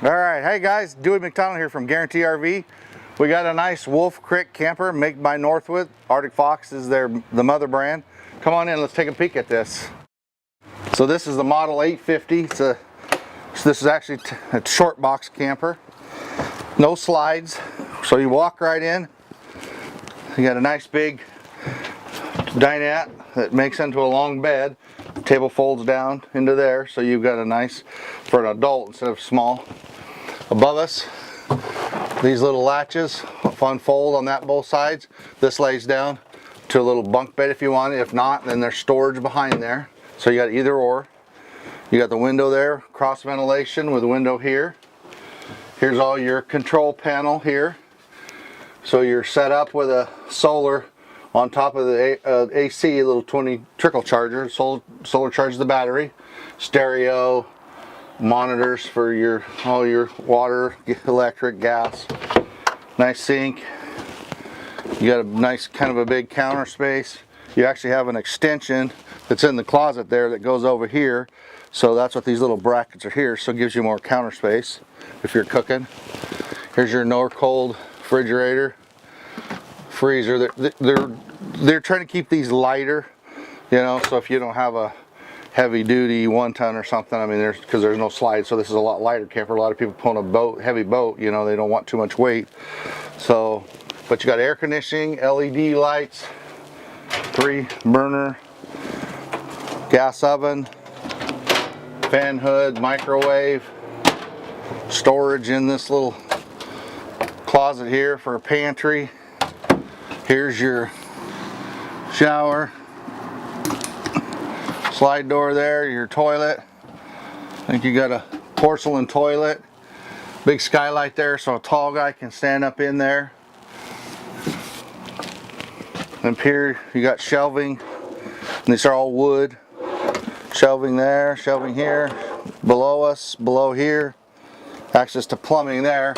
All right, hey guys, Dewey McDonald here from Guarantee RV. We got a nice Wolf Creek camper made by Northwood. Arctic Fox is the mother brand. Come on in, let's take a peek at this. So this is the Model 850. This is actually a short box camper. No slides, so you walk right in. You got a nice big dinette that makes into a long bed. Table folds down into there, so you've got a nice, for an adult instead of small. Above us, these little latches unfold on that both sides. This lays down to a little bunk bed if you want it. If not, then there's storage behind there. So you got either or. You got the window there, cross ventilation with a window here. Here's all your control panel here. So you're set up with a solar on top of the AC, a little 20 trickle charger. Solar charges the battery. Stereo, monitors for all your water, electric, gas. Nice sink. You got a nice kind of a big counter space. You actually have an extension that's in the closet there that goes over here. So that's what these little brackets are here. So it gives you more counter space if you're cooking. Here's your Norcold refrigerator, freezer. They're trying to keep these lighter, you know. So if you don't have a heavy duty 1-ton or something, I mean, because there's no slide, so this is a lot lighter camper. A lot of people pulling a boat, heavy boat, you know, they don't want too much weight. So, but you got air conditioning, LED lights, 3-burner gas oven, fan hood, microwave, storage in this little closet here for a pantry. Here's your shower, slide door there, your toilet. I think you got a porcelain toilet, big skylight there so a tall guy can stand up in there. Up here you got shelving, these are all wood. Shelving there, shelving here, below us, below here. Access to plumbing there.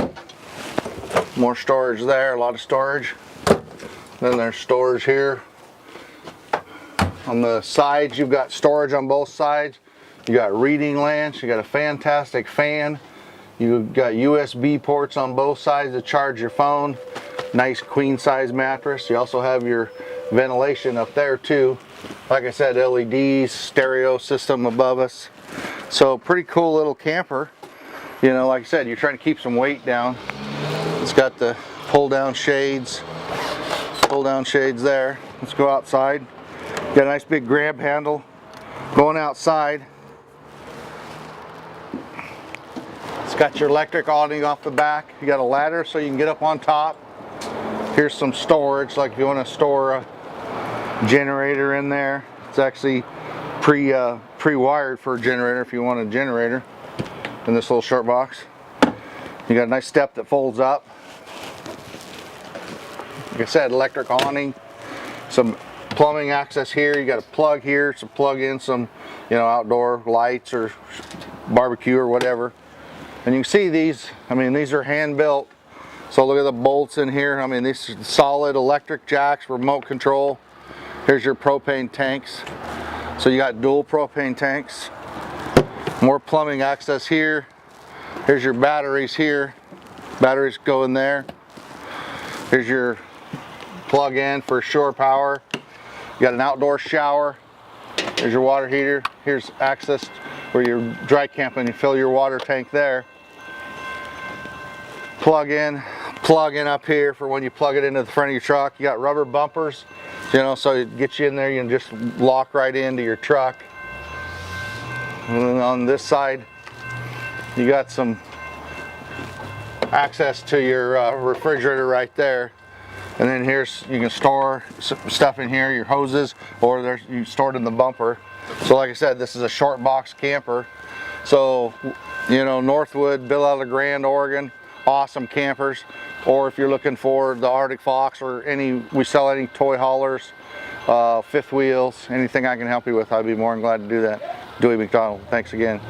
More storage there, a lot of storage. Then there's storage here. On the sides, you've got storage on both sides. You got reading lamps, you got a fantastic fan. You've got USB ports on both sides to charge your phone. Nice queen size mattress. You also have your ventilation up there too. Like I said, LEDs, stereo system above us. So pretty cool little camper. You know, like I said, you're trying to keep some weight down. It's got the pull down shades there. Let's go outside. Got a nice big grab handle going outside. It's got your electric awning off the back. You got a ladder so you can get up on top. Here's some storage, like if you want to store a generator in there. It's actually pre-wired for a generator if you want a generator in this little short box. You got a nice step that folds up. Like I said, electric awning, some plumbing access here. You got a plug here to plug in some, you know, outdoor lights or barbecue or whatever. And you can see these, I mean, these are hand built. So look at the bolts in here. I mean, these are solid electric jacks, remote control. Here's your propane tanks. So you got dual propane tanks. More plumbing access here. Here's your batteries here. Batteries go in there. Here's your plug in for shore power. You got an outdoor shower. Here's your water heater. Here's access where you're dry camping. You fill your water tank there. Plug in up here for when you plug it into the front of your truck. You got rubber bumpers, you know, so it gets you in there. You can just lock right into your truck. And then on this side, you got some access to your refrigerator right there. And then here's, you can store stuff in here, your hoses, or you store it in the bumper. So like I said, this is a short box camper. So, you know, Northwood, built out of Grand, Oregon, awesome campers. Or if you're looking for the Arctic Fox or we sell any toy haulers, fifth wheels, anything I can help you with, I'd be more than glad to do that. Dewey McDonald, thanks again.